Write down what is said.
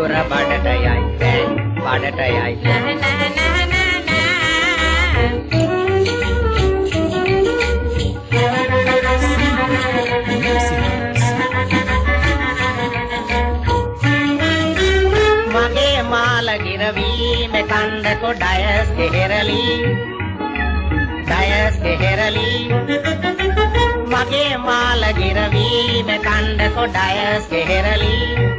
පඳුර බඩට යයි බඩට යයි මගේ මාල ගිරවීම කණ්ඩ කොඩයස් කෙහෙරලි දයස් කෙහෙරලි මගේ මාල ගිරවීම කණ්ඩ කොඩයස් කෙහෙරලි